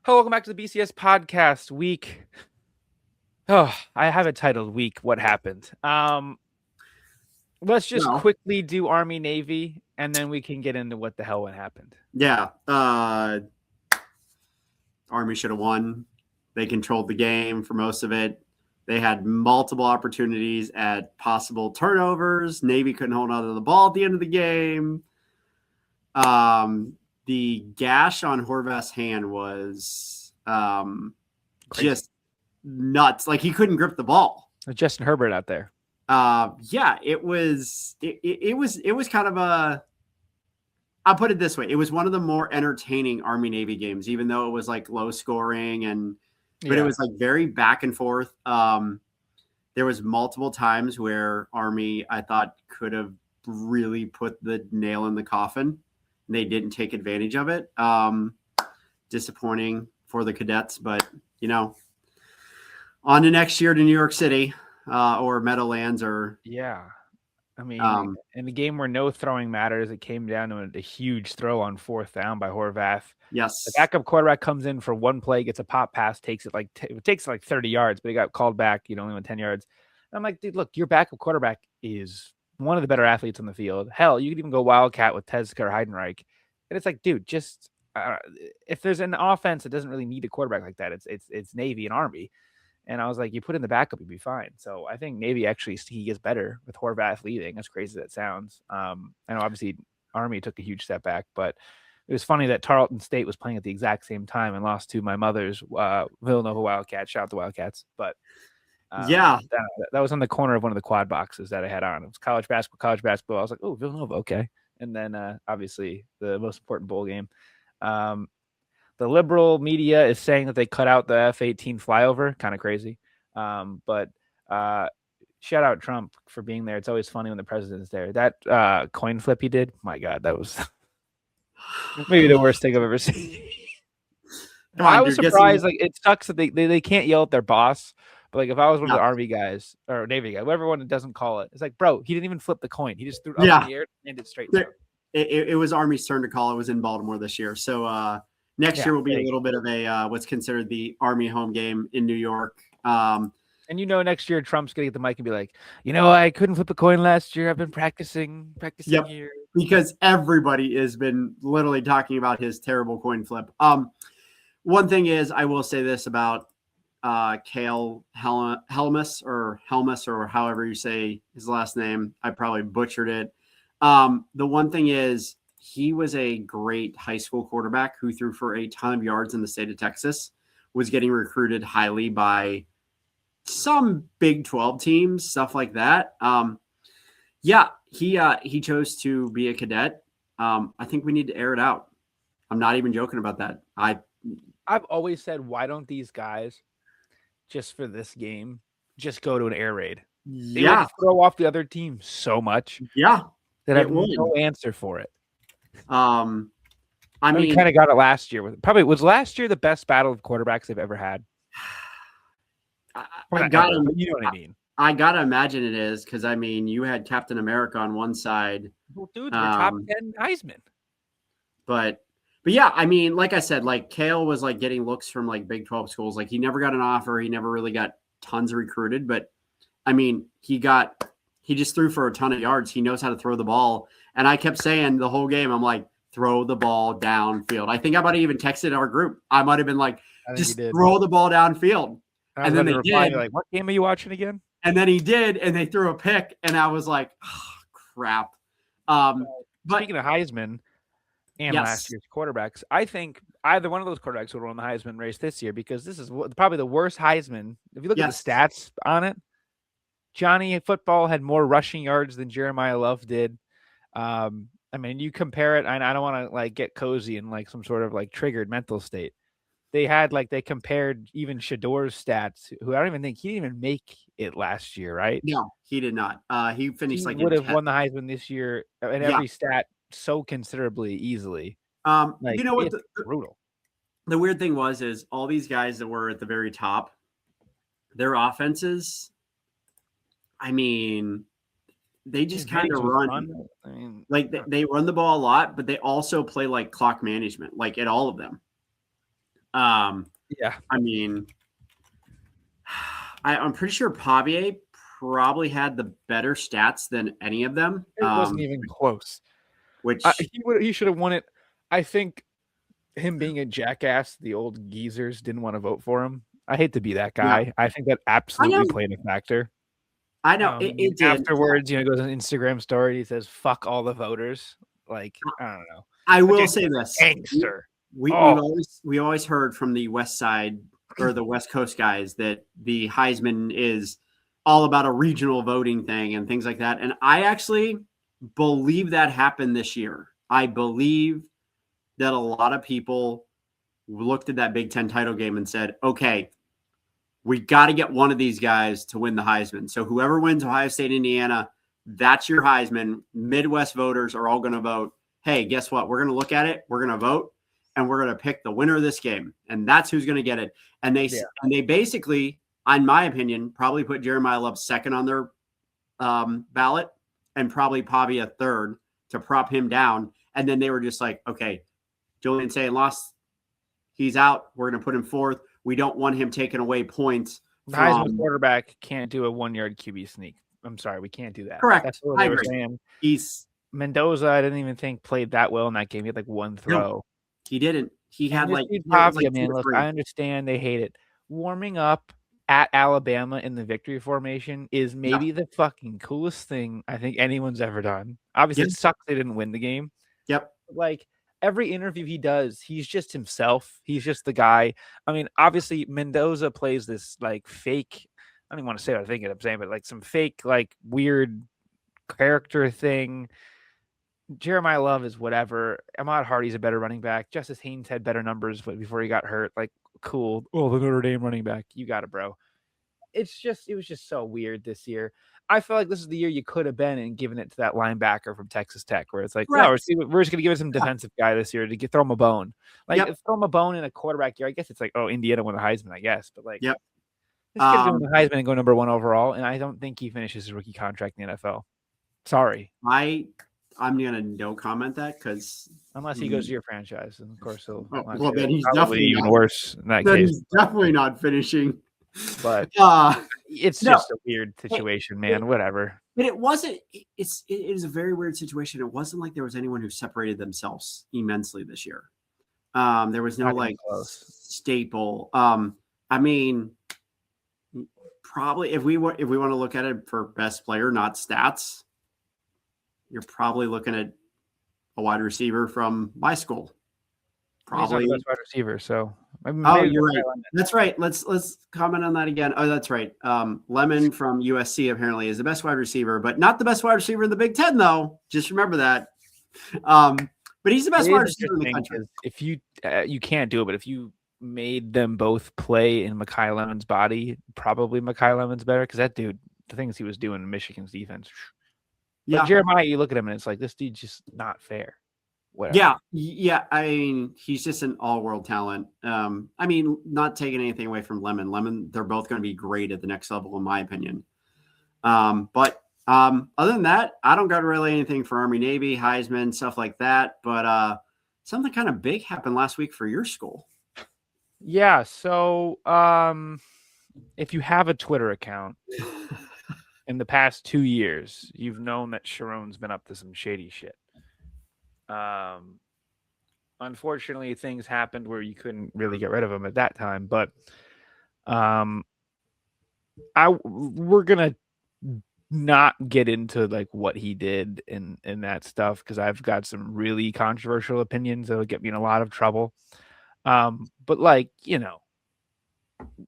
Hello, welcome back to the BCS podcast week. Oh, I have it titled "Week What Happened." Let's just Well, quickly do Army Navy, and then we can get into what the hell what happened. yeah. Army should have won. They controlled the game for most of it. They had multiple opportunities at possible turnovers. Navy couldn't hold on to the ball at the end of the game. The gash on Horvath's hand was just nuts. Like he couldn't grip the ball. Justin Herbert out there. Yeah, it was kind of a. I'll put it this way: it was one of the more entertaining Army Navy games, even though it was like low scoring but it was like very back and forth. There was multiple times where Army, I thought, could have really put the nail in the coffin. They didn't take advantage of it. Disappointing for the cadets, but on to next year to New York City or Meadowlands or I mean, in a game where no throwing matters, it came down to a huge throw on fourth down by Horvath. Yes, the backup quarterback comes in for one play, gets a pop pass, takes it like 30 yards, but he got called back. Only went 10 yards. I'm like, dude, look, your backup quarterback is one of the better athletes on the field. Hell, you could even go Wildcat with Tezka or Heidenreich. And it's like, dude, just if there's an offense that doesn't really need a quarterback like that, it's Navy and Army. And I was like, you put in the backup, you'd be fine. So I think Navy actually he gets better with Horvath leaving. As crazy as that sounds. I know obviously Army took a huge step back, but it was funny that Tarleton State was playing at the exact same time and lost to my mother's Villanova Wildcats. Shout out to Wildcats. But that was on the corner of one of the quad boxes that I had on. It was college basketball. I was like, oh, Villanova, okay. And then obviously the most important bowl game. The liberal media is saying that they cut out the F-18 flyover. Kind of crazy. But shout out Trump for being there. It's always funny when the president's there. That coin flip he did, my God, that was maybe the worst thing I've ever seen. I was surprised. Like, it sucks that they can't yell at their boss. But like, if I was one of the Army guys or Navy guy, whatever one doesn't call it, it's like, bro, he didn't even flip the coin. He just threw it up in the air and it straight down. It was Army's turn to call. It was in Baltimore this year. So next year will be a little bit of a what's considered the Army home game in New York. And next year Trump's gonna get the mic and be like, I couldn't flip a coin last year. I've been practicing here. Because everybody has been literally talking about his terrible coin flip. One thing is, I will say this about Kale Helmus or however you say his last name. I probably butchered it. The one thing is, he was a great high school quarterback who threw for a ton of yards in the state of Texas, was getting recruited highly by some Big 12 teams, stuff like that. He chose to be a cadet. I think we need to air it out. I'm not even joking about that. I've always said, why don't these guys just for this game just go to an air raid? They would throw off the other team so much. Yeah. That I have no answer for it. I mean, we kind of got it last year. Was last year the best battle of quarterbacks they've ever had? You know what I mean. I gotta imagine it is, because I mean, you had Captain America on one side. Well, dudes were top 10 Heisman. But yeah, I mean, like I said, like Kale was like getting looks from like Big 12 schools. Like he never got an offer. He never really got tons of recruited. But I mean, he just threw for a ton of yards. He knows how to throw the ball. And I kept saying the whole game, I'm like, throw the ball downfield. I think I might have even texted our group. I might have been like, just throw the ball downfield. And then they did. Like, what game are you watching again? And then he did, and they threw a pick, and I was like, oh, crap. Speaking of Heisman and last year's quarterbacks, I think either one of those quarterbacks would win the Heisman race this year, because this is probably the worst Heisman. If you look at the stats on it, Johnny Football had more rushing yards than Jeremiah Love did. I mean, you compare it, and I don't want to like get cozy in like some sort of like triggered mental state. They compared even Shador's stats, who I don't even think he didn't even make it last year, right? No, he did not. He finished he would have won the Heisman this year in every stat so considerably easily. You know what? Brutal. The weird thing is all these guys that were at the very top, their offenses, I mean, they just kind of run. I mean, like they run the ball a lot, but they also play like clock management, like at all of them. Yeah. I mean, I'm pretty sure Pavia probably had the better stats than any of them. It wasn't even close. Which He should have won it. I think him being a jackass, the old geezers didn't want to vote for him. I hate to be that guy. yeah, I think that absolutely played a factor. I know it did. Afterwards, he goes on Instagram story. He says, "Fuck all the voters." Like, I don't know. I will say this: gangster. We always heard from the West Side or the West Coast guys that the Heisman is all about a regional voting thing and things like that. And I actually believe that happened this year. I believe that a lot of people looked at that Big Ten title game and said, okay, we got to get one of these guys to win the Heisman. So whoever wins Ohio State, Indiana, that's your Heisman. Midwest voters are all going to vote. Hey, guess what? We're going to look at it. We're going to vote, and we're going to pick the winner of this game. And that's who's going to get it. And they basically, in my opinion, probably put Jeremiah Love second on their ballot and probably Pavia third to prop him down. And then they were just like, okay, Julian Sayin lost. He's out. We're going to put him fourth. We don't want him taking away points. The Heisman quarterback can't do a 1-yard QB sneak. I'm sorry, we can't do that. Correct. That's what they were saying. Mendoza, I didn't even think played that well in that game. He had like one throw. No, he didn't. He had like Pavia, man. Look, I understand they hate it. Warming up at Alabama in the victory formation is maybe the fucking coolest thing I think anyone's ever done. Obviously, it sucks they didn't win the game. Yep. Like every interview he does, he's just himself. He's just the guy. I mean, obviously, Mendoza plays this like fake. I don't even want to say what I think I'm saying, but like some fake, like weird character thing. Jeremiah Love is whatever. Ahmad Hardy's a better running back. Justice Haynes had better numbers before he got hurt. Like, cool. Oh, the Notre Dame running back. You got it, bro. It was just so weird this year. I feel like this is the year you could have been and given it to that linebacker from Texas Tech, where it's like, no, we're just going to give it some defensive guy this year to throw him a bone. Like, throw him a bone in a quarterback year. I guess it's like, oh, Indiana won the Heisman, I guess. But like, this kid's going to the Heisman and go number 1 overall, and I don't think he finishes his rookie contract in the NFL. Sorry. I'm gonna no comment that because unless he goes to your franchise, and of course he'll. Well, then he's definitely even worse in that case. He's definitely not finishing. But it's just a weird situation, man. Whatever. But it wasn't. It is a very weird situation. It wasn't like there was anyone who separated themselves immensely this year. There was no like staple. I mean, probably if we want to look at it for best player, not stats. You're probably looking at a wide receiver from my school. Probably the best wide receiver. So you're right. That's right. Let's comment on that again. Oh, that's right. Lemon from USC apparently is the best wide receiver, but not the best wide receiver in the Big Ten, though. Just remember that. But he's the best wide receiver in the country. If you can't do it, but if you made them both play in Mekhi Lemon's body, probably Mekhi Lemon's better because that dude, the things he was doing in Michigan's defense. But Jeremiah, you look at him and it's like, this dude's just not fair. Whatever. Yeah. I mean, he's just an all-world talent. I mean, not taking anything away from Lemon, they're both going to be great at the next level, in my opinion. But other than that, I don't got really anything for Army, Navy, Heisman, stuff like that. But something kind of big happened last week for your school. Yeah. So if you have a Twitter account, in the past 2 years, you've known that Sherrone's been up to some shady shit. Unfortunately, things happened where you couldn't really get rid of him at that time. But we're gonna not get into like what he did in that stuff because I've got some really controversial opinions that'll get me in a lot of trouble. But like you know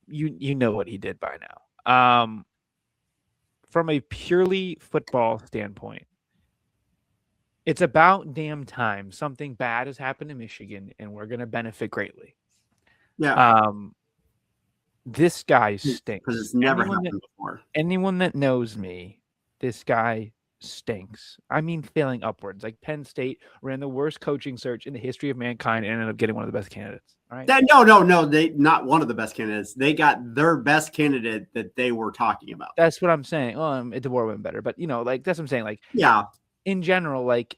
what he did by now. From a purely football standpoint, it's about damn time something bad has happened in Michigan, and we're going to benefit greatly. Yeah. This guy stinks. Because it's never happened before. Anyone that knows me, this guy stinks. I mean, failing upwards. Like Penn State ran the worst coaching search in the history of mankind and ended up getting one of the best candidates. All right. No. They not one of the best candidates. They got their best candidate that they were talking about. That's what I'm saying. DeBoer went better, but like that's what I'm saying. Like, in general, like,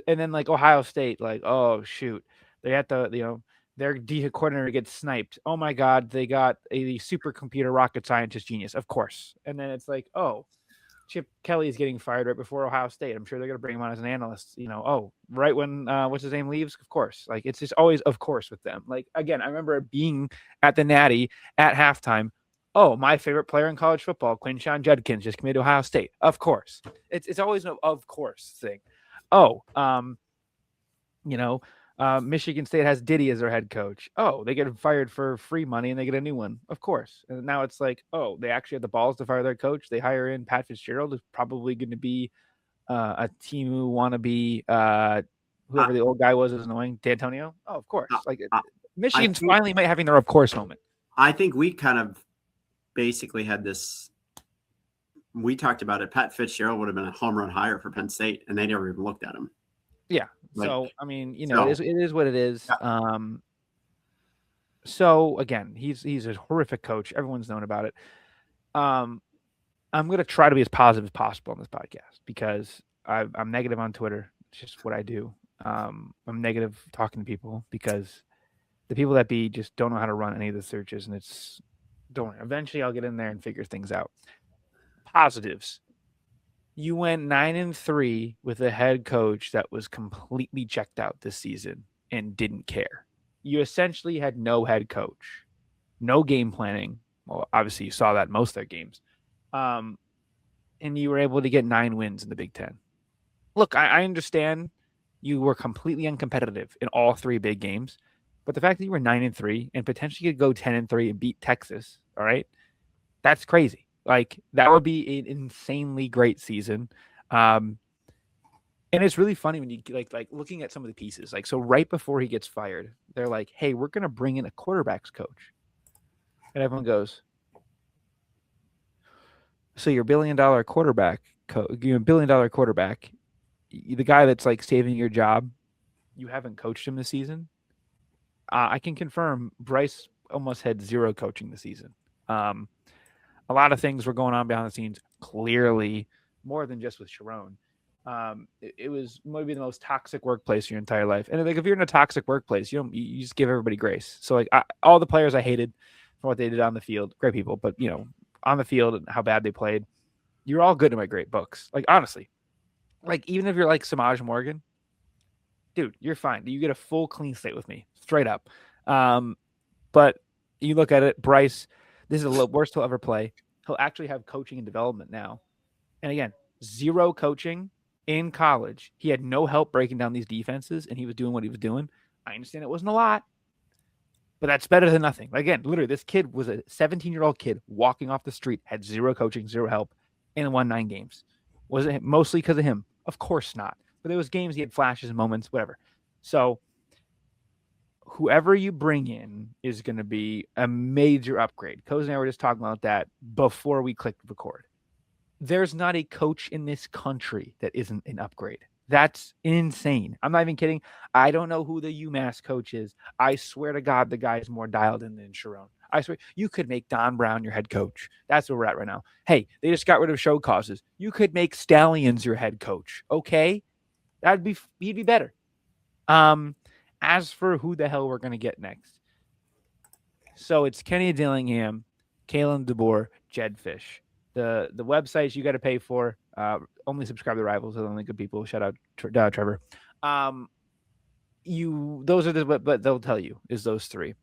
and then like Ohio State, like, oh shoot, they had to, their D coordinator gets sniped. Oh my God, they got a supercomputer rocket scientist genius, of course. And then it's like, oh, Chip Kelly is getting fired right before Ohio State. I'm sure they're going to bring him on as an analyst. Oh, right when what's his name leaves, of course. Like it's just always of course with them. Like again, I remember being at the Natty at halftime. Oh, my favorite player in college football, Quinshon Judkins, just committed to Ohio State. Of course, it's always an of course thing. Oh, you know, Michigan State has Diddy as their head coach. Oh, they get fired for free money and they get a new one. Of course. And now it's like, oh, they actually have the balls to fire their coach. They hire in Pat Fitzgerald, who's probably going to be a team who want to be whoever the old guy was is annoying. D'Antonio. Oh, of course. Like Michigan's finally having their of course moment. I think we kind of basically had this. We talked about it. Pat Fitzgerald would have been a home run hire for Penn State, and they never even looked at him. Yeah. So, I mean, it is what it is. Yeah. So again, he's a horrific coach. Everyone's known about it. I'm going to try to be as positive as possible on this podcast because I'm negative on Twitter. It's just what I do. I'm negative talking to people because the people that be just don't know how to run any of the searches, and don't worry. Eventually I'll get in there and figure things out. Positives. You went 9-3 with a head coach that was completely checked out this season and didn't care. You essentially had no head coach, no game planning. Well, obviously you saw that in most of their games. And you were able to get 9 wins in the Big Ten. Look, I understand you were completely uncompetitive in all 3 big games, but the fact that you were 9-3 and potentially could go 10-3 and beat Texas, all right, that's crazy. Like that would be an insanely great season. And it's really funny when you like looking at some of the pieces. Like, so right before he gets fired, they're like, hey, we're going to bring in a quarterbacks coach. And everyone goes, so your $1 billion quarterback, $1 billion quarterback, the guy that's like saving your job, you haven't coached him this season. I can confirm Bryce almost had 0 coaching this season. A lot of things were going on behind the scenes, clearly more than just with Sherrone. It was maybe the most toxic workplace in your entire life. And like, if you're in a toxic workplace, you just give everybody grace. So like all the players I hated for what they did on the field, great people, but on the field and how bad they played, you're all good in my great books. Like honestly, like even if you're like Samaj Morgan, dude, you're fine. You get a full clean slate with me, straight up. But you look at it, Bryce. This is the worst he'll ever play. He'll actually have coaching and development now. And again, 0 coaching in college. He had no help breaking down these defenses, and he was doing what he was doing. I understand it wasn't a lot, but that's better than nothing. Again, literally, this kid was a 17-year-old kid walking off the street, had 0 coaching, 0 help, and won 9 games. Was it mostly because of him? Of course not. But there was games he had flashes and moments, whatever. So whoever you bring in is going to be a major upgrade. Coz and I were just talking about that before we clicked record. There's not a coach in this country that isn't an upgrade. That's insane. I'm not even kidding. I don't know who the UMass coach is. I swear to God, the guy's more dialed in than Sherrone. I swear, you could make Don Brown your head coach. That's where we're at right now. Hey, they just got rid of show causes. You could make Stallions your head coach. Okay? He'd be better. As for who the hell we're going to get next. So it's Kenny Dillingham, Kalen DeBoer, Jed Fish. The websites you got to pay for. Only subscribe to Rivals. They're the only good people. Shout out Trevor. Those are what they'll tell you is those 3.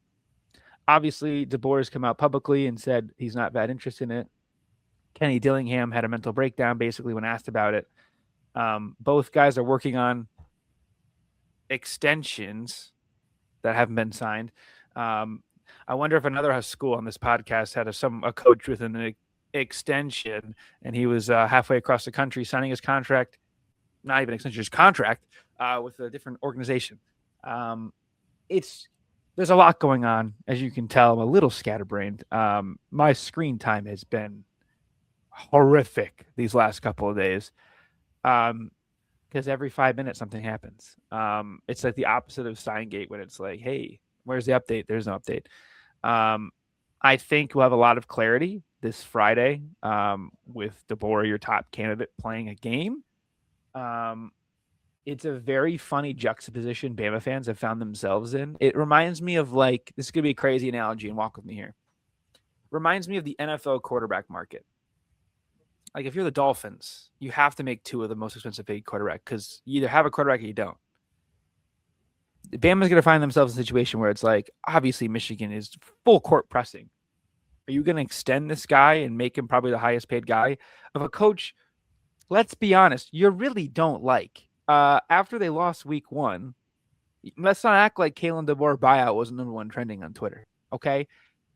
Obviously, DeBoer has come out publicly and said he's not that interested in it. Kenny Dillingham had a mental breakdown basically when asked about it. Both guys are working on extensions that haven't been signed. I wonder if another school on this podcast had a coach with an extension, and he was halfway across the country signing his contract, not even extension, his contract with a different organization. There's a lot going on, as you can tell. I'm a little scatterbrained. My screen time has been horrific these last couple of days. Because every 5 minutes something happens. It's like the opposite of Steingate when it's like, hey, where's the update? There's no update. I think we'll have a lot of clarity this Friday with DeBoer, your top candidate, playing a game. it's a very funny juxtaposition Bama fans have found themselves in. It reminds me of like, this is going to be a crazy analogy and walk with me here. Reminds me of the NFL quarterback market. Like if you're the Dolphins, you have to make two of the most expensive paid quarterback because you either have a quarterback or you don't. Bama's going to find themselves in a situation where it's like, obviously Michigan is full court pressing. Are you going to extend this guy and make him probably the highest paid guy of a coach? Let's be honest, you really don't like. After they lost week 1, let's not act like Kalen DeBoer buyout was number 1 trending on Twitter. Okay.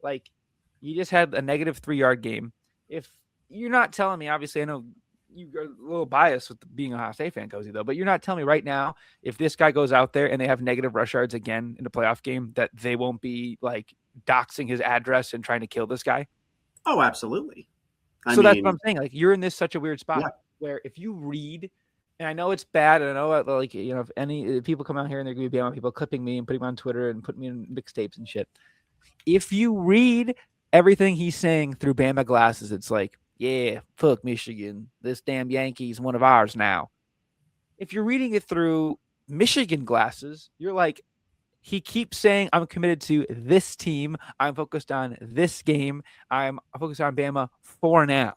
Like you just had a negative 3-yard game. If you're not telling me, obviously I know you're a little biased with being a Ohio State fan, Cozy, though, but you're not telling me right now, if this guy goes out there and they have negative rush yards again in the playoff game, that they won't be like doxing his address and trying to kill this guy. Oh, absolutely. That's what I'm saying. Like you're in this such a weird spot where if you read, and I know it's bad, and I know like, you know, if any people come out here and they're going to be Bama people clipping me and putting me on Twitter and putting me in mixtapes and shit. If you read everything he's saying through Bama glasses, it's like, yeah, fuck Michigan. This damn Yankees one of ours now. If you're reading it through Michigan glasses, you're like, he keeps saying, I'm committed to this team. I'm focused on this game. I'm focused on Bama for now.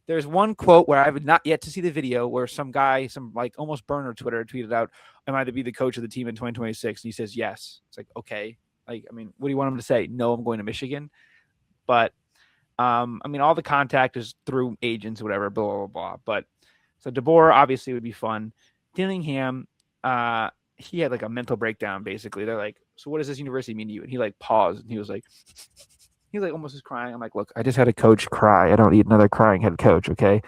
There's one quote where I have not yet to see the video where some guy, some like almost burner Twitter tweeted out, am I to be the coach of the team in 2026? And he says, yes. It's like, okay. Like, I mean, what do you want him to say? No, I'm going to Michigan. But I mean, all the contact is through agents or whatever, blah, blah, blah. But so DeBoer obviously would be fun. Dillingham, he had like a mental breakdown, basically. They're like, so what does this university mean to you? And he like paused and he was like almost just crying. I'm like, look, I just had a coach cry. I don't need another crying head coach. Okay.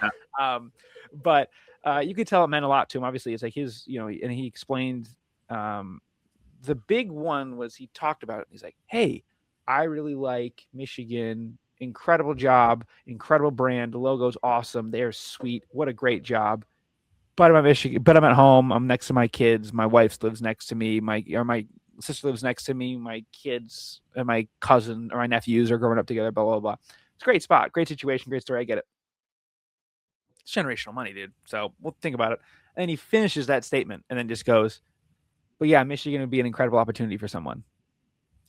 But you could tell it meant a lot to him. Obviously it's like his, you know, and he explained, the big one was he talked about it. He's like, hey, I really like Michigan. Incredible job, incredible brand. The logo's awesome. They're sweet. What a great job. But I'm at Michigan. But I'm at home. I'm next to my kids. My wife lives next to me. My sister lives next to me. My kids and my cousin or my nephews are growing up together. Blah blah blah. It's a great spot, great situation, great story. I get it. It's generational money, dude. So we'll think about it. And he finishes that statement and then just goes, "But yeah, Michigan would be an incredible opportunity for someone."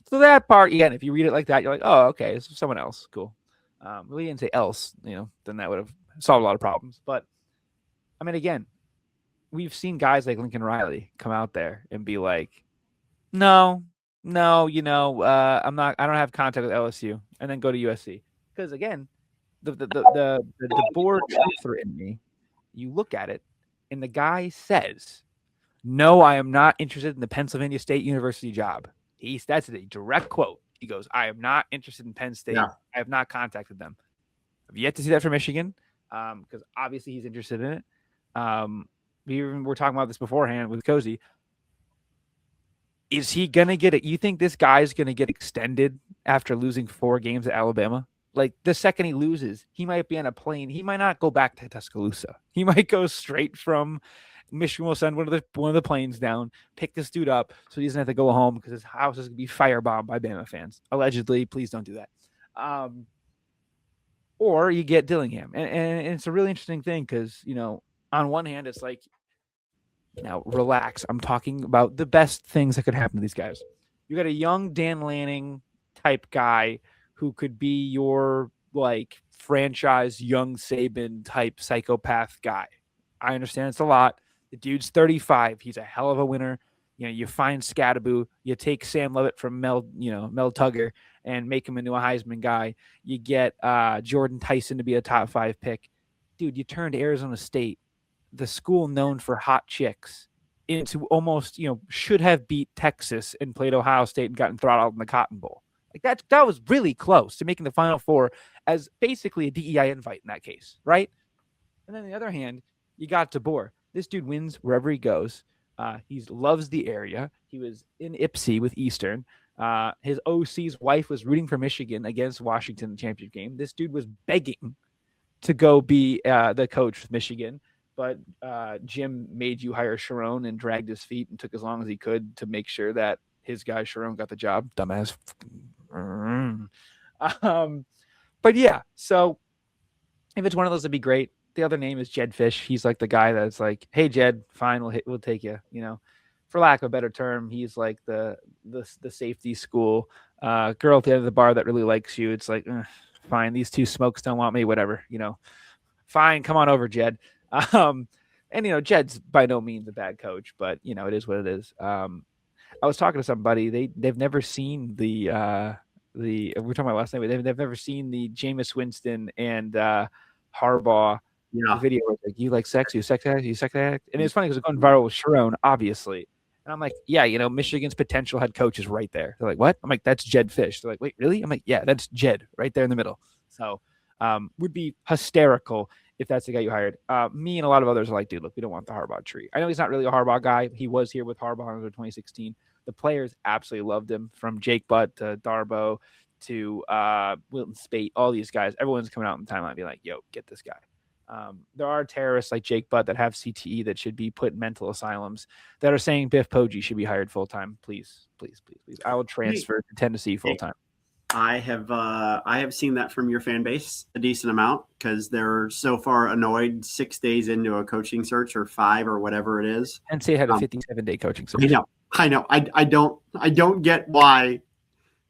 So that part, again, if you read it like that, you're like, oh, okay, it's someone else. Cool. We didn't say else, you know, then that would have solved a lot of problems. But, I mean, again, we've seen guys like Lincoln Riley come out there and be like, no, you know, I don't have contact with LSU, and then go to USC. Because, again, the board truther in me, you look at it, and the guy says, no, I am not interested in the Pennsylvania State University job. That's a direct quote. He goes, I am not interested in Penn State. Yeah. I have not contacted them. I've yet to see that from Michigan because obviously he's interested in it. We were talking about this beforehand with Cozy. Is he going to get it? You think this guy's going to get extended after losing 4 games at Alabama? Like the second he loses, he might be on a plane. He might not go back to Tuscaloosa. He might go straight from Michigan will send one of the planes down, pick this dude up so he doesn't have to go home because his house is going to be firebombed by Bama fans. Allegedly, please don't do that. Or you get Dillingham. And it's a really interesting thing because, you know, on one hand, it's like, now relax. I'm talking about the best things that could happen to these guys. You got a young Dan Lanning type guy who could be your like franchise young Saban type psychopath guy. I understand it's a lot. The dude's 35. He's a hell of a winner. You know, you find Scadaboo, you take Sam Levitt from Mel Tugger and make him into a Heisman guy. You get Jordan Tyson to be a top 5 pick. Dude, you turned Arizona State, the school known for hot chicks, into almost, you know, should have beat Texas and played Ohio State and gotten throttled in the Cotton Bowl. Like that was really close to making the Final Four as basically a DEI invite in that case, right? And then on the other hand, you got DeBoer. This dude wins wherever he goes. He loves the area. He was in Ipsy with Eastern. His OC's wife was rooting for Michigan against Washington in the championship game. This dude was begging to go be the coach with Michigan, but Jim made you hire Sherrone and dragged his feet and took as long as he could to make sure that his guy Sherrone got the job. Dumbass. But yeah, so if it's one of those, it'd be great. the other name is Jed Fish. He's like the guy that's like, hey Jed, fine, we'll take you. For lack of a better term, he's like the safety school girl at the end of the bar that really likes you. It's like, fine, these two smokes don't want me, whatever. Fine, come on over, Jed. And Jed's by no means a bad coach, but it is what it is. I was talking to somebody. They've never seen the we were talking about last night. They've never seen the Jameis Winston and Harbaugh video. Like, you like sex? You sex addict? You sex addict? And it's funny because it's going viral with Sherrone, obviously. And I'm like, yeah, Michigan's potential head coach is right there. They're like, what? I'm like, that's Jed Fish. They're like, wait, really? I'm like, yeah, that's Jed right there in the middle. So would be hysterical if that's the guy you hired. Me and a lot of others are like, dude, look, we don't want the Harbaugh tree. I know he's not really a Harbaugh guy. He was here with Harbaugh in 2016. The players absolutely loved him, from Jake Butt to Darbo to Wilton Spate, all these guys. Everyone's coming out in the timeline being like, yo, get this guy. There are terrorists like Jake Butt that have CTE that should be put in mental asylums that are saying Biff Poggi should be hired full-time. Please, please, please, please. I will transfer to Tennessee full-time. I have seen that from your fan base a decent amount, because they're so far annoyed 6 days into a coaching search, or 5 or whatever it is. And say it had a 57-day coaching search. I know. I don't get why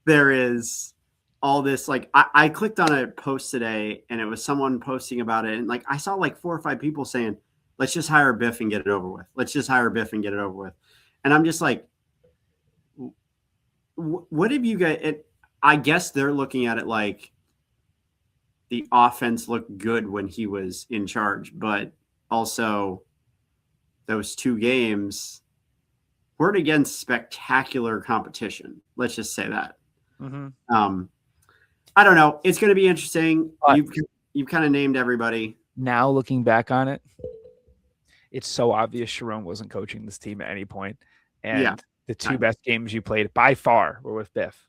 there is all this. Like, I clicked on a post today, and it was someone posting about it, and like I saw like 4 or 5 people saying, let's just hire Biff and get it over with. Let's just hire Biff and get it over with. And I'm just like, what have you guys? I guess they're looking at it like the offense looked good when he was in charge, but also those 2 games weren't against spectacular competition. Let's just say that. Mm-hmm. I don't know. It's going to be interesting. You've kind of named everybody. Now looking back on it, it's so obvious Sherrone wasn't coaching this team at any point. And the 2 best games you played by far were with Biff.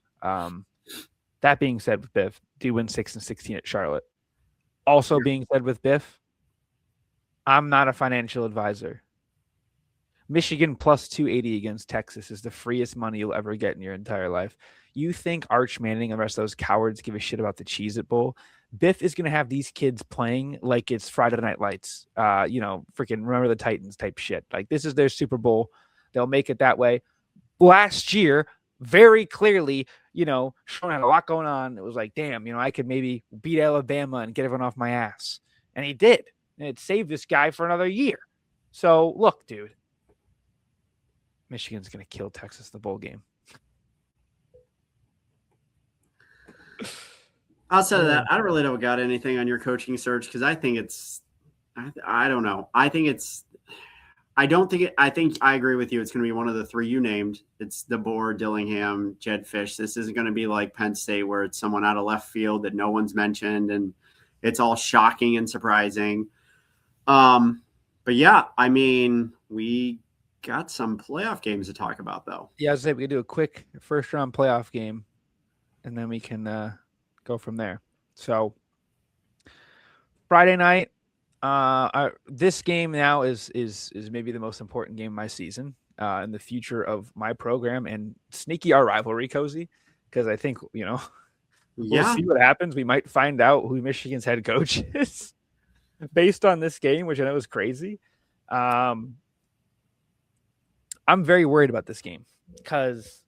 That being said, with Biff, do win 6-16 at Charlotte. Also being said with Biff, I'm not a financial advisor. Michigan plus 280 against Texas is the freest money you'll ever get in your entire life. You think Arch Manning and the rest of those cowards give a shit about the Cheez-It Bowl? Biff is going to have these kids playing like it's Friday Night Lights, freaking Remember the Titans type shit. Like, this is their Super Bowl. They'll make it that way. Last year, very clearly, Sherrone had a lot going on. It was like, damn, I could maybe beat Alabama and get everyone off my ass. And he did. And it saved this guy for another year. So, look, dude. Michigan's going to kill Texas in the bowl game. Outside of that, I don't really know got anything on your coaching search, because I think it's – I don't know. I think I agree with you. It's going to be one of the 3 you named. It's DeBoer, Dillingham, Jed Fish. This isn't going to be like Penn State, where it's someone out of left field that no one's mentioned, and it's all shocking and surprising. But yeah, I mean, we got some playoff games to talk about, though. Yeah, I was saying we could do a quick first-round playoff game, and then we can go from there. So Friday night. This game now is maybe the most important game of my season, in the future of my program, and sneaky our rivalry, Cozy, because I think we'll see what happens. We might find out who Michigan's head coach is based on this game, which I know is crazy. I'm very worried about this game, because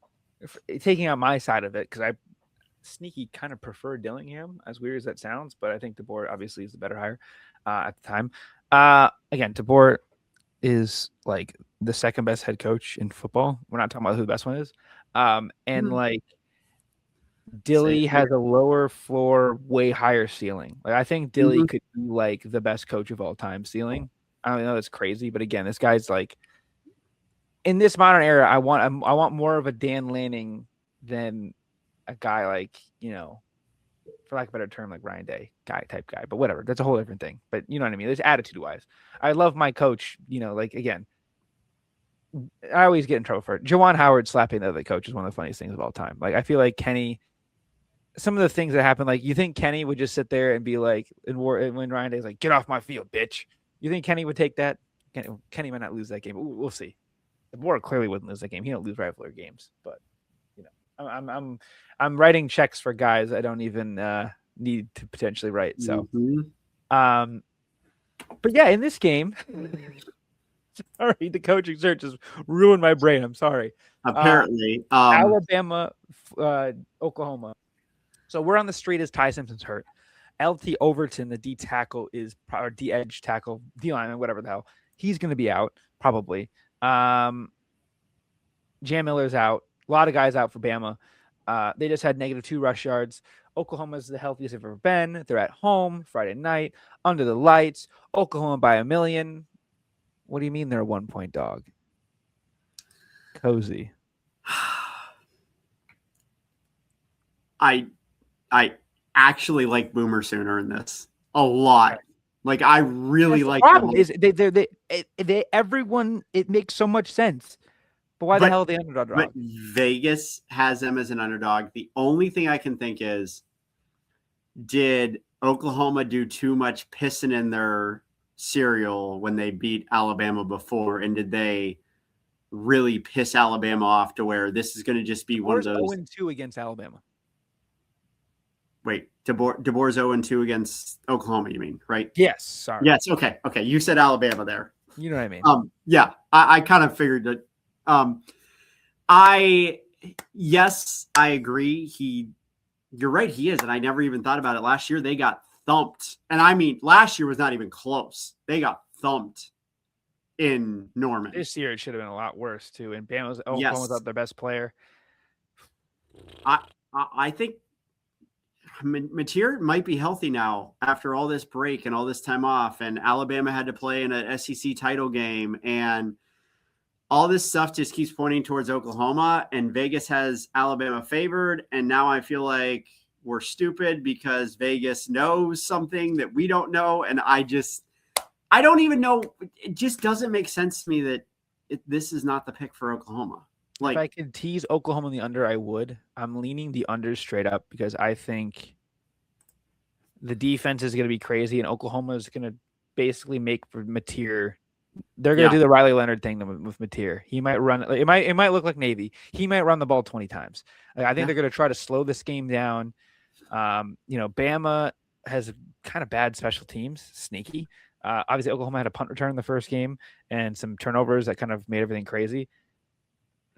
taking on my side of it, because I sneaky kind of prefer Dillingham, as weird as that sounds, but I think DeBoer obviously is the better hire at the time. Again, DeBoer is like the second best head coach in football. We're not talking about who the best one is. Like, Dilly has a lower floor, way higher ceiling. Like, I think Dilly could be like the best coach of all time ceiling. I don't know, that's crazy, but again, this guy's like, in this modern era, I want more of a Dan Lanning than a guy like, for lack of a better term, like Ryan Day type guy, but whatever. That's a whole different thing. But you know what I mean? There's attitude wise. I love my coach, like, again, I always get in trouble for it. Jawan Howard slapping the other coach is one of the funniest things of all time. Like, I feel like Kenny, some of the things that happen, like, you think Kenny would just sit there and be like, when Ryan Day's like, get off my field, bitch. You think Kenny would take that? Kenny might not lose that game. We'll see. The board clearly wouldn't lose that game. He don't lose rivalry games, but I'm writing checks for guys I don't even need to potentially write. So, But yeah, in this game, sorry, the coaching search has ruined my brain. I'm sorry. Apparently, Alabama, Oklahoma. So we're on the street as Ty Simpson's hurt. LT Overton, the D tackle or D edge tackle, D lineman, whatever the hell. He's going to be out probably. Jam Miller's out. A lot of guys out for Bama. They just had -2 rush yards. Oklahoma's the healthiest they've ever been. They're at home Friday night under the lights. Oklahoma by 1 million. What do you mean they're a 1-point dog? Cozy. I actually like Boomer Sooner in this a lot. Like I really like. The problem is they everyone. It makes so much sense. But why the hell are they underdog? But Vegas has them as an underdog. The only thing I can think is, did Oklahoma do too much pissing in their cereal when they beat Alabama before? And did they really piss Alabama off to where this is going to just be one of those 0-2 against Alabama? Wait, DeBoer's 0-2 against Oklahoma, you mean, right? Yes. Sorry. Yes. Okay. You said Alabama there. You know what I mean? Yeah, I kind of figured that. I agree. You're right. He is. And I never even thought about it. Last year, they got thumped. And I mean, last year was not even close. They got thumped in Norman. This year, it should have been a lot worse too. And Oklahoma's out their best player. I think Mateer might be healthy now after all this break and all this time off. And Alabama had to play in an SEC title game. And all this stuff just keeps pointing towards Oklahoma, and Vegas has Alabama favored. And now I feel like we're stupid because Vegas knows something that we don't know. And I don't even know. It just doesn't make sense to me that this is not the pick for Oklahoma. Like, if I could tease Oklahoma in the under, I would. I'm leaning the under straight up because I think the defense is going to be crazy, and Oklahoma is going to basically make for Mateer. They're going to do the Riley Leonard thing with Mateer. He might run. It might look like Navy. He might run the ball 20 times. I think they're going to try to slow this game down. Bama has kind of bad special teams, sneaky. Obviously, Oklahoma had a punt return in the first game and some turnovers that kind of made everything crazy.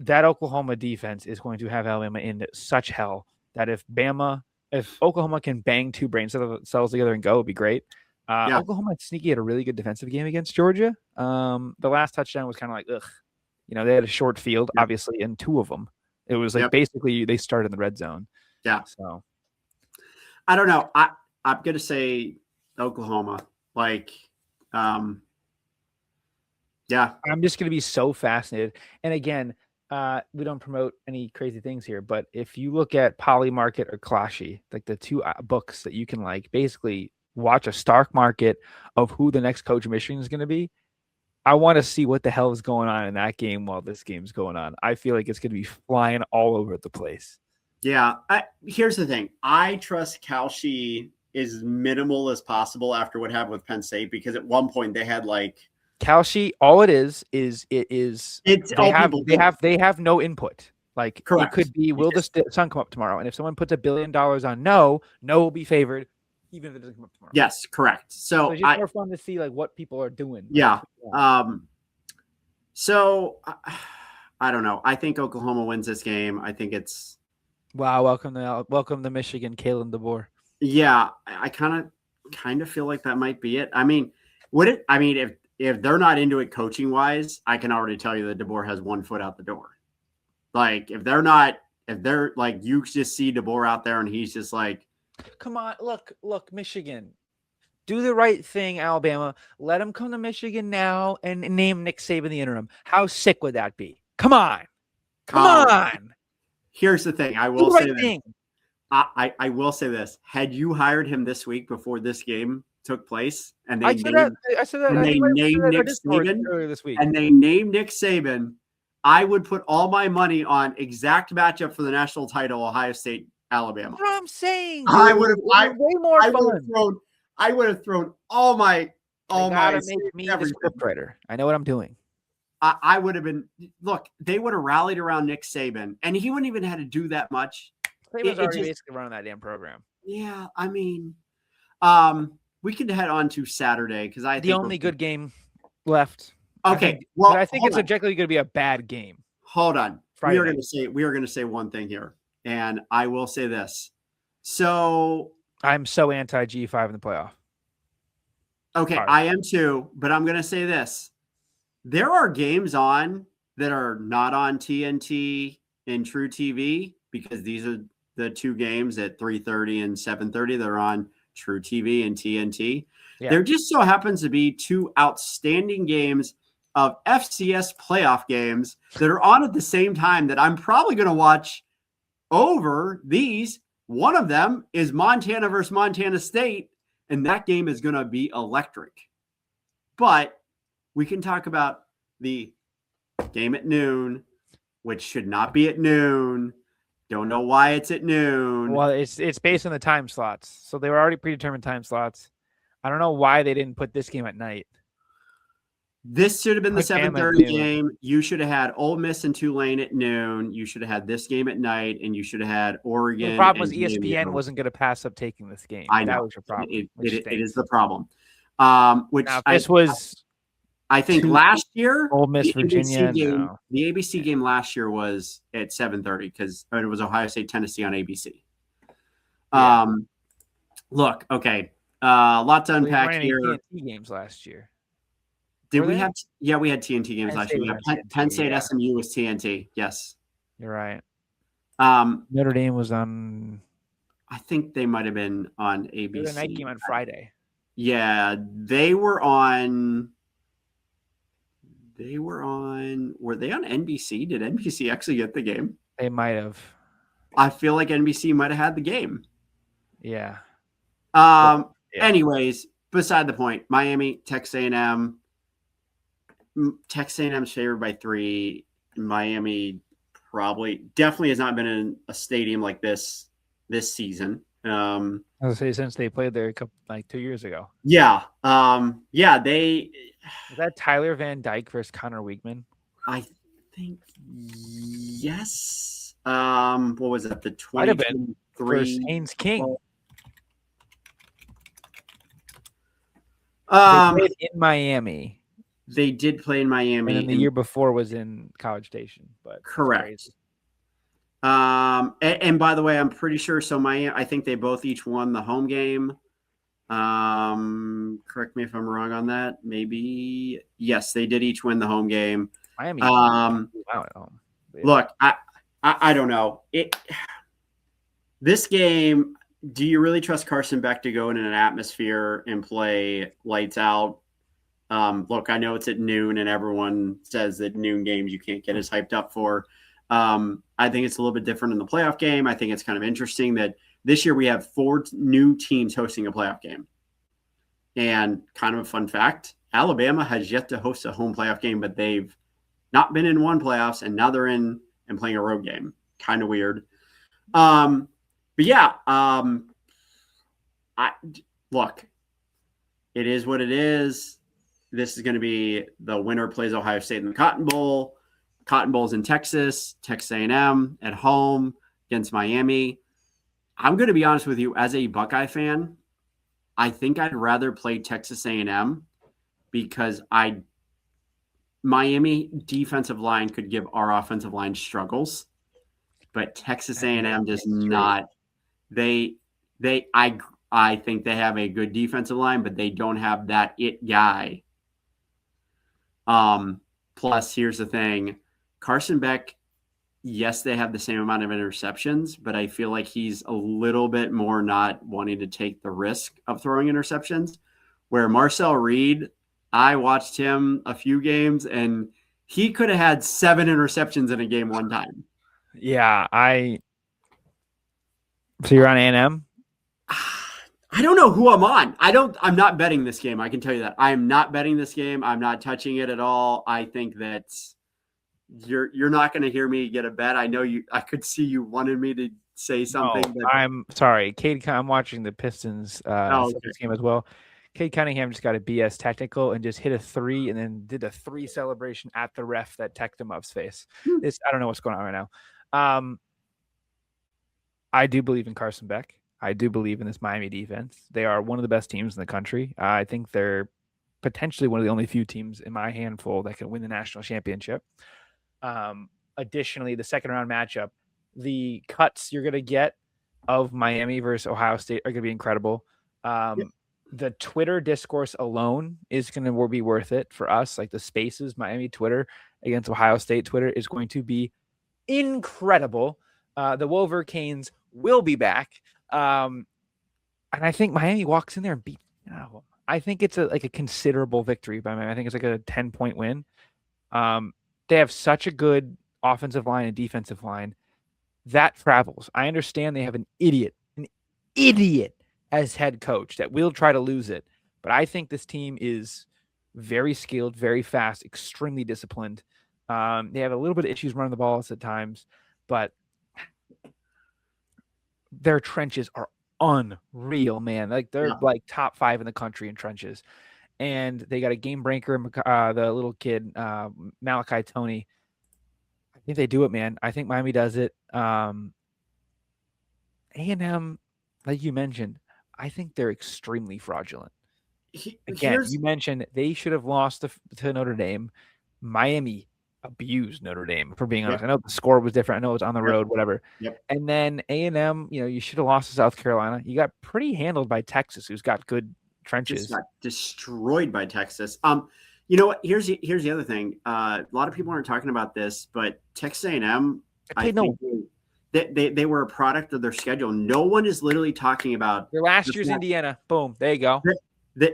That Oklahoma defense is going to have Alabama in such hell that if Oklahoma can bang two brain cells together and go, it'd be great. Oklahoma sneaky had a really good defensive game against Georgia. The last touchdown was kind of like, ugh. They had a short field, obviously, and two of them. It was like basically they started in the red zone. Yeah. So I don't know. I'm going to say Oklahoma. I'm just going to be so fascinated. And again, we don't promote any crazy things here, but if you look at Polymarket or Clashy, like the two books that you can basically watch a stock market of who the next coach of Michigan is going to be. I want to see what the hell is going on in that game while this game's going on. I feel like it's going to be flying all over the place. Yeah. Here's the thing. I trust Kalshi as minimal as possible after what happened with Penn State, because at one point they had Kalshi, all it is they have no input. Correct. It could be, will the sun come up tomorrow? And if someone puts $1 billion on no will be favored, even if it doesn't come up tomorrow. Yes, correct. So it's just more fun to see what people are doing. Yeah. So I don't know. I think Oklahoma wins this game. I think it's welcome to Michigan, Kalen DeBoer. Yeah, I kind of feel like that might be it. I mean, if they're not into it coaching wise, I can already tell you that DeBoer has 1 foot out the door. If they're you just see DeBoer out there and he's just like, come on, look, Michigan, do the right thing, Alabama. Let him come to Michigan now and name Nick Saban the interim. How sick would that be? Come on. Here's the thing. I will say this. I will say this. Had you hired him this week before this game took place, and they named Nick Saban earlier this week, and they named Nick Saban, I would put all my money on exact matchup for the national title, Ohio State, Alabama. That's what I'm saying. Dude. I would have thrown all my make me the scriptwriter. I know what I'm doing. I would have been. Look, they would have rallied around Nick Saban, and he wouldn't even have to do that much. Saban's already basically running that damn program. Yeah, I mean, we could head on to Saturday because I The think only good game left. Okay, but I think it's objectively going to be a bad game. Hold on. Friday we are going to say one thing here, and I will say this. So I'm so anti G5 in the playoff. Okay, sorry. I am too, but I'm going to say this. There are games on that are not on TNT and True TV because these are the two games at 3:30 and 7:30 that are on True TV and TNT. Yeah. There just so happens to be two outstanding games of FCS playoff games that are on at the same time that I'm probably going to watch over these. One of them is Montana versus Montana State, and that game is going to be electric. But we can talk about the game at noon, which should not be at noon. Don't know why it's at noon. Well, it's based on the time slots. So they were already predetermined time slots. I don't know why they didn't put this game at night. This should have been the 7:30 game. You should have had Ole Miss and Tulane at noon. You should have had this game at night, and you should have had Oregon. The problem was ESPN wasn't going to pass up taking this game. I know. That was your problem. It is the problem. Which now, this was, I think, last year. Ole Miss, Virginia. The ABC game last year was at 7:30 because it was Ohio State, Tennessee on ABC. Yeah. Look, okay, lot to unpack here. TNT games last year. Did we have? Yeah, we had TNT games last year. Penn State, SMU was TNT. Yes, you're right. Notre Dame was on. I think they might have been on ABC. It was a night game on Friday. Yeah, they were on. Were they on NBC? Did NBC actually get the game? They might have. I feel like NBC might have had the game. Yeah. Anyways, beside the point. Miami, Texas A&M. Texas A&M's favored by 3. Miami definitely has not been in a stadium like this season. I was gonna say since they played there 2 years ago. Yeah. They was that Tyler Van Dyke versus Connor Weigman? I think yes. What was it? The 23 Haynes King. They played in Miami. They did play in Miami. And then the year before was in College Station. But correct. And by the way, I'm pretty sure. So I think they both each won the home game. Correct me if I'm wrong on that. Maybe yes, they did each win the home game. Miami. Look, I don't know this game. Do you really trust Carson Beck to go in an atmosphere and play lights out? Look, I know it's at noon and everyone says that noon games you can't get as hyped up for. I think it's a little bit different in the playoff game. I think it's kind of interesting that this year we have 4 new teams hosting a playoff game. And kind of a fun fact, Alabama has yet to host a home playoff game, but they've not been in one playoffs and now they're in and playing a road game. Kind of weird. But yeah, look, it is what it is. This is going to be the winner plays Ohio State in the Cotton Bowl. Cotton Bowl's in Texas A&M at home against Miami. I'm going to be honest with you, as a Buckeye fan, I think I'd rather play Texas A&M because Miami defensive line could give our offensive line struggles, but Texas A&M does not. I think they have a good defensive line, but they don't have that it guy. Plus, here's the thing. Carson Beck, yes, they have the same amount of interceptions, but I feel like he's a little bit more not wanting to take the risk of throwing interceptions. Where Marcel Reed, I watched him a few games, and he could have had 7 interceptions in a game one time. Yeah, So you're on A&M? I don't know who I'm on. I'm not betting this game. I can tell you that. I am not betting this game. I'm not touching it at all. I think that you're not going to hear me get a bet. I know I could see you wanted me to say something. No, I'm sorry. I'm watching the Pistons game as well. Cade Cunningham just got a BS technical and just hit a 3 and then did a 3 celebration at the ref that teched him up's face. I don't know what's going on right now. I do believe in Carson Beck. I do believe in this Miami defense. They are one of the best teams in the country. I think they're potentially one of the only few teams in my handful that can win the national championship. Additionally, the second round matchup, the cuts you're going to get of Miami versus Ohio State are going to be incredible. The Twitter discourse alone is going to be worth it for us. Like the spaces, Miami Twitter against Ohio State Twitter is going to be incredible. The Wolverines will be back. And I think Miami walks in there and beats. I think it's a considerable victory by Miami. I think it's like a 10-point win. They have such a good offensive line and defensive line that travels. I understand they have an idiot as head coach that will try to lose it, but I think this team is very skilled, very fast, extremely disciplined. They have a little bit of issues running the balls at times, but their trenches are unreal, man. Like they're like top 5 in the country in trenches. And they got a game breaker, the little kid, Malachi Tony. I think they do it, man. I think Miami does it. A&M, like you mentioned, I think they're extremely fraudulent. Again, you mentioned they should have lost to Notre Dame. Miami abused Notre Dame, for being honest. I know the score was different. I know it was on the road, whatever. And then A&M, you should have lost to South Carolina. You got pretty handled by Texas, who's got good trenches. Just got destroyed by Texas. You know what? Here's the other thing. A lot of people aren't talking about this, but Texas A&M, I think they were a product of their schedule. No one is literally talking about their last year's Indiana. Boom, there you go.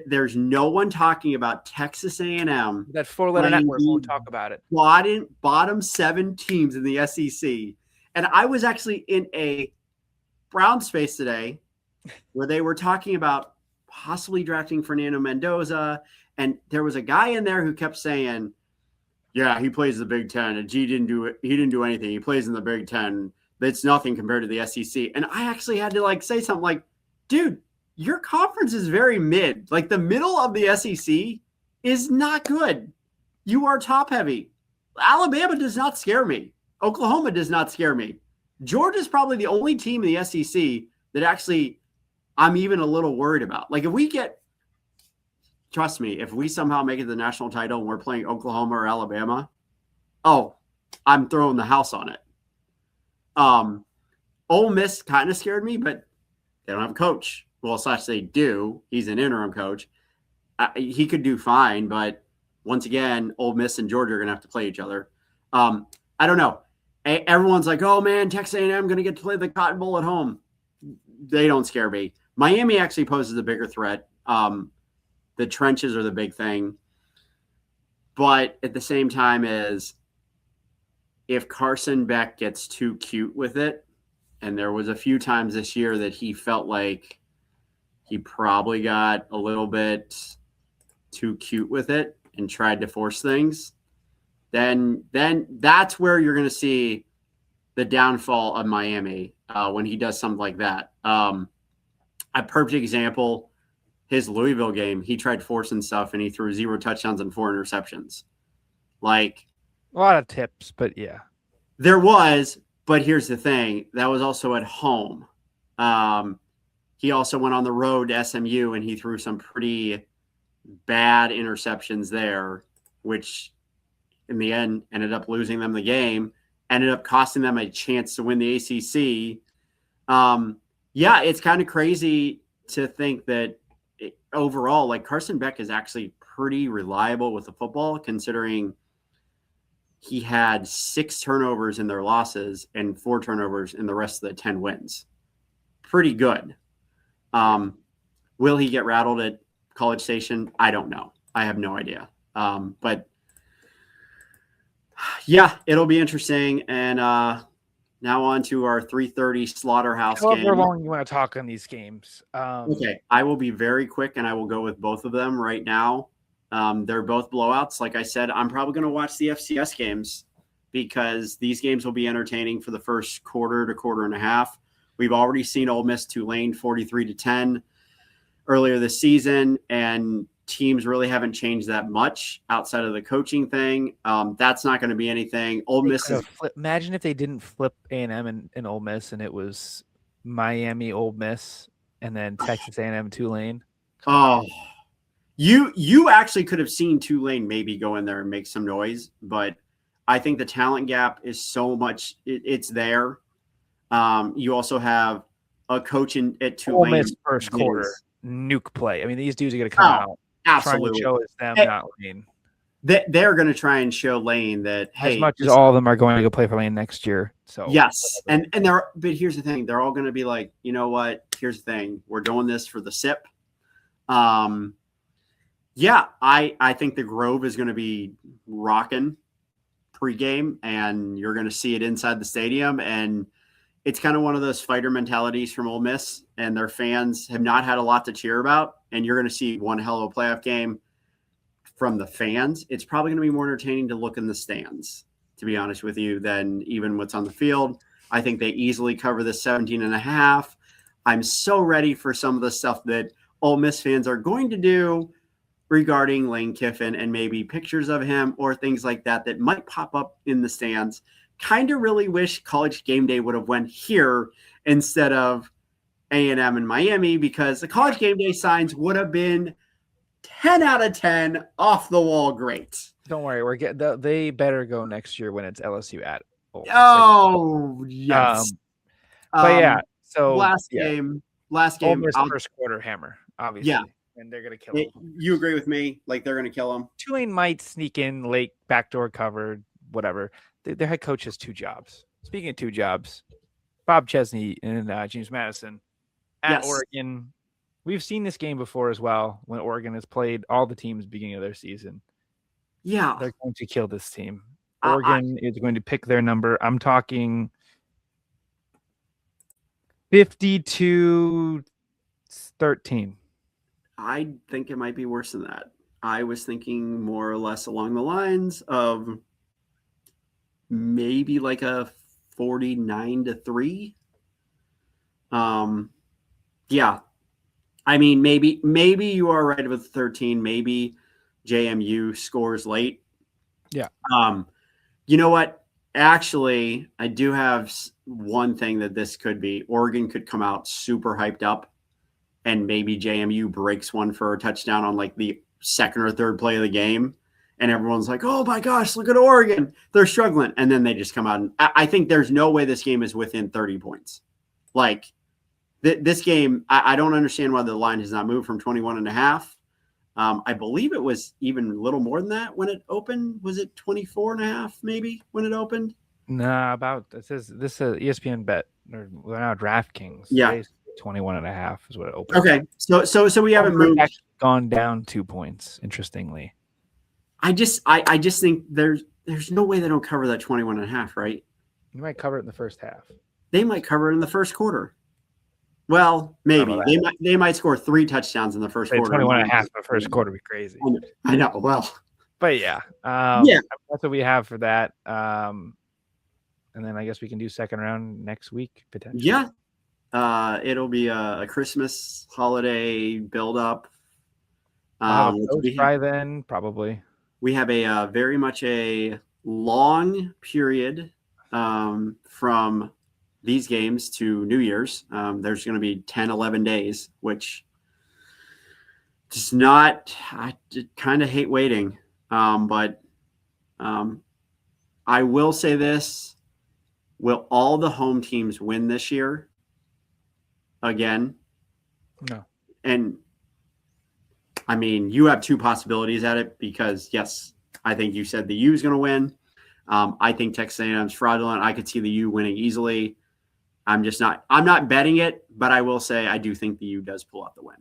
There's no one talking about Texas A&M. That 4-letter network won't talk about it. Bottom 7 teams in the SEC. And I was actually in a Brown space today where they were talking about possibly drafting Fernando Mendoza. And there was a guy in there who kept saying, yeah, he plays the Big Ten and he didn't do anything. He plays in the Big Ten. It's nothing compared to the SEC. And I actually had to say something like, dude, your conference is very mid. Like the middle of the SEC is not good. You are top heavy. Alabama does not scare me. Oklahoma does not scare me. Georgia's probably the only team in the SEC that actually I'm even a little worried about. Like trust me, if we somehow make it to the national title and we're playing Oklahoma or Alabama, I'm throwing the house on it. Ole Miss kind of scared me, but they don't have a coach. Well, / they do. He's an interim coach. He could do fine, but once again, Ole Miss and Georgia are going to have to play each other. I don't know. Everyone's like, oh, man, Texas A&M going to get to play the Cotton Bowl at home. They don't scare me. Miami actually poses a bigger threat. The trenches are the big thing. But at the same time is if Carson Beck gets too cute with it, and there was a few times this year that he felt like he probably got a little bit too cute with it and tried to force things, then that's where you're going to see the downfall of Miami when he does something like that. A perfect example, his Louisville game, he tried forcing stuff and he threw 0 touchdowns and 4 interceptions. Like a lot of tips, but yeah. There was, but here's the thing. That was also at home. He also went on the road to SMU and he threw some pretty bad interceptions there, which in the end ended up losing them the game, ended up costing them a chance to win the ACC. Yeah, it's kind of crazy to think that overall, like Carson Beck is actually pretty reliable with the football, considering he had 6 turnovers in their losses and 4 turnovers in the rest of the 10 wins. Pretty good. Will he get rattled at College Station? I don't know. I have no idea. But yeah, it'll be interesting. And now on to our 3:30 Slaughterhouse game. However long you want to talk on these games. Okay, I will be very quick, and I will go with both of them right now. They're both blowouts. Like I said, I'm probably going to watch the FCS games because these games will be entertaining for the first quarter to quarter and a half. We've already seen Ole Miss Tulane 43-10 earlier this season, and teams really haven't changed that much outside of the coaching thing. That's not going to be anything. Ole Miss is imagine if they didn't flip A&M and Ole Miss, and it was Miami, Ole Miss, and then Texas A&M, Tulane. Oh, you actually could have seen Tulane maybe go in there and make some noise, but I think the talent gap is so much. It's there. You also have a coach at Ole Tulane. Miss first quarter nuke play. I mean, these dudes are going to come Oh, out trying to absolutely. show it's them, not Lane. They're going to try and show Lane that, hey, as much as all of them are going to go play for Lane next year. So yes, and but here's the thing: they're all going to be like, you know what? Here's the thing: we're doing this for the SIP. Yeah, I think the Grove is going to be rocking pregame, and you're going to see it inside the stadium, and it's kind of one of those fighter mentalities from Ole Miss, and their fans have not had a lot to cheer about, and you're going to see one hell of a playoff game from the fans. It's probably going to be more entertaining to look in the stands, to be honest with you, than even what's on the field. I think they easily cover the 17.5. I'm so ready for some of the stuff that Ole Miss fans are going to do regarding Lane Kiffin and maybe pictures of him or things like that that might pop up in the stands. Kind of really wish College Game Day would have went here instead of A&M and Miami, because the College Game Day signs would have been 10 out of 10 off the wall. Great. Don't worry, we're getting. They better go next year when it's LSU at. Yes. But yeah, so last game. Ole Miss first quarter hammer, obviously. Yeah. And they're going to kill him. You agree with me? Like, they're going to kill him? Tulane might sneak in late, backdoor covered, whatever. Their head coach has 2 jobs. Speaking of 2 jobs, Bob Chesney and James Madison at Oregon. We've seen this game before as well when Oregon has played all the teams beginning of their season. Yeah. They're going to kill this team. Oregon is going to pick their number. I'm talking 52-13. I think it might be worse than that. I was thinking more or less along the lines of maybe like a 49-3. Yeah. I mean, maybe you are right with 13. Maybe JMU scores late. Yeah. You know what? Actually, I do have one thing that this could be. Oregon could come out super hyped up, and maybe JMU breaks one for a touchdown on like the second or third play of the game. And everyone's like, oh my gosh, look at Oregon. They're struggling. And then they just come out. And I think there's no way this game is within 30 points. Like this game, I don't understand why the line has not moved from 21.5. I believe it was even a little more than that when it opened. Was it 24.5 maybe when it opened? Nah, about it says this is ESPN bet or now DraftKings. Yeah, 21.5 is what it opened. Okay, so we haven't moved. Actually gone down 2 points. Interestingly, I just think there's no way they don't cover that 21.5, right? You might cover it in the first half. They might cover it in the first quarter. Well, maybe they might score 3 touchdowns in the first quarter. 21.5 in the first quarter would be crazy. I know. Well, but yeah, that's what we have for that. And then I guess we can do second round next week potentially. Yeah, it'll be a Christmas holiday build up. By then, probably. We have a very much a long period from these games to New Year's. There's going to be 10, 11 days, which is not, I kind of hate waiting. But I will say this, will all the home teams win this year again? No. And I mean, you have 2 possibilities at it because yes, I think you said the U is going to win. I think Texas A&M's fraudulent. I could see the U winning easily. I'm not betting it, but I will say I do think the U does pull out the win.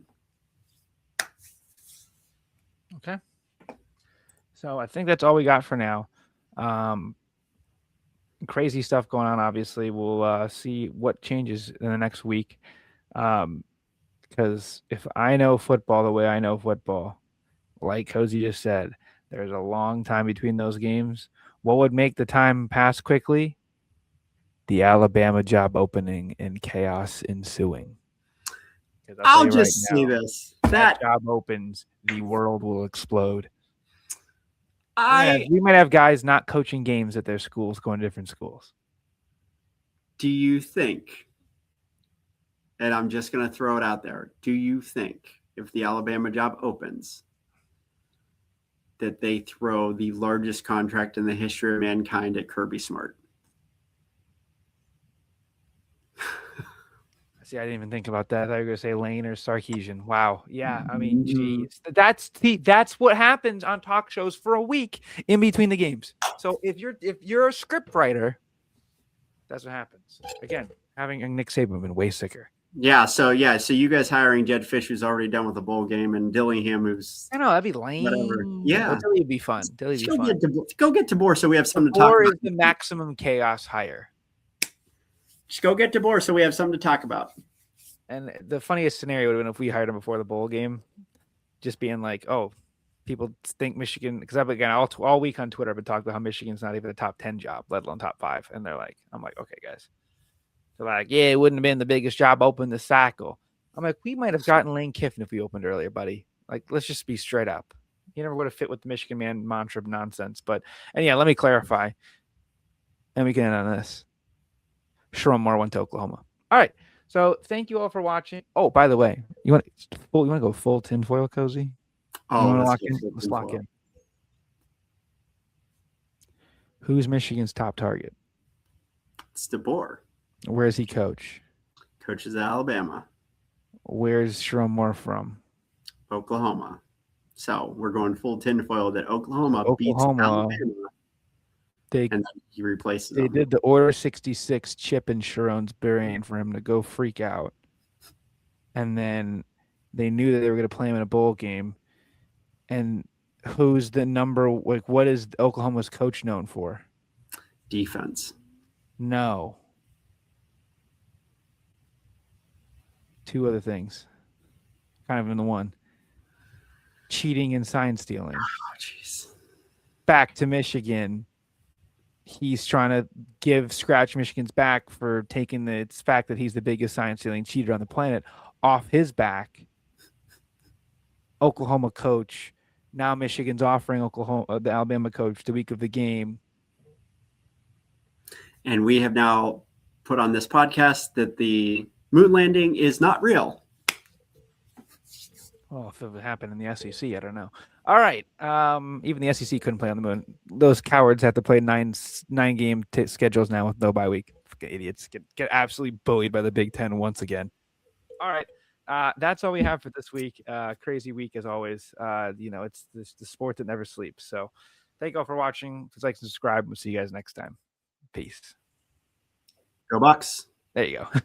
Okay. So I think that's all we got for now. Crazy stuff going on, obviously. We'll see what changes in the next week. Because if I know football the way I know football, like Cozy just said, there's a long time between those games. What would make the time pass quickly? The Alabama job opening and chaos ensuing. I'll just say this. That job opens, the world will explode. We might have guys not coaching games at their schools, going to different schools. Do you think and I'm just going to throw it out there. Do you think if the Alabama job opens, that they throw the largest contract in the history of mankind at Kirby Smart? See, I didn't even think about that. I thought you were going to say Lane or Sarkeesian. Wow. Yeah. I mean, Mm-hmm. geez. That's what happens on talk shows for a week in between the games. So if you're a script writer, that's what happens. Again, having a Nick Saban been way sicker. Yeah. So you guys hiring Jed Fish, who's already done with the bowl game, and Dillingham, who's I know that'd be lame. whatever. Yeah. Dilly would be fun. Dilly would be fun. Go get DeBoer so we have something to talk Or about. is the maximum chaos hire? Just go get DeBoer so we have something to talk about. And the funniest scenario would have been if we hired him before the bowl game, just being like, "Oh, people think Michigan." Because I've been all week on Twitter, I've been talking about how Michigan's not even a top 10 job, let alone top 5. And they're like, "I'm like, okay, guys." They're like, "Yeah, it wouldn't have been the biggest job open the cycle." I'm like, "We might have gotten Lane Kiffin if we opened earlier, buddy. Like, let's just be straight up. You never would have fit with the Michigan man mantra nonsense." But and yeah, let me clarify, and we can end on this. Sherrone Moore went to Oklahoma. All right. So thank you all for watching. Oh, by the way, you want to go full tinfoil cozy? Oh, Let's lock in. Who's Michigan's top target? It's DeBoer. Where does he coach? Coaches at Alabama. Where's Sherrone Moore from? Oklahoma. So we're going full tinfoil that Oklahoma beats Alabama. And then he replaces them. They did the Order 66 chip in Sherrone's brain for him to go freak out. And then they knew that they were going to play him in a bowl game. And who's the number? Like, what is Oklahoma's coach known for? Defense. No. 2 other things. Kind of in the one. Cheating and sign stealing. Oh, jeez. Back to Michigan. He's trying to scratch Michigan's back for taking the fact that he's the biggest sign stealing cheater on the planet off his back. Oklahoma coach. Now Michigan's offering the Alabama coach the week of the game. And we have now put on this podcast that the moon landing is not real. Well, if it would happen in the SEC, I don't know. All right. Even the SEC couldn't play on the moon. Those cowards have to play nine game schedules now with no bye week. Fucking idiots get absolutely bullied by the Big Ten once again. All right. That's all we have for this week. Crazy week as always. It's the sport that never sleeps. So thank you all for watching. Please like and subscribe. We'll see you guys next time. Peace. Go Bucks. There you go.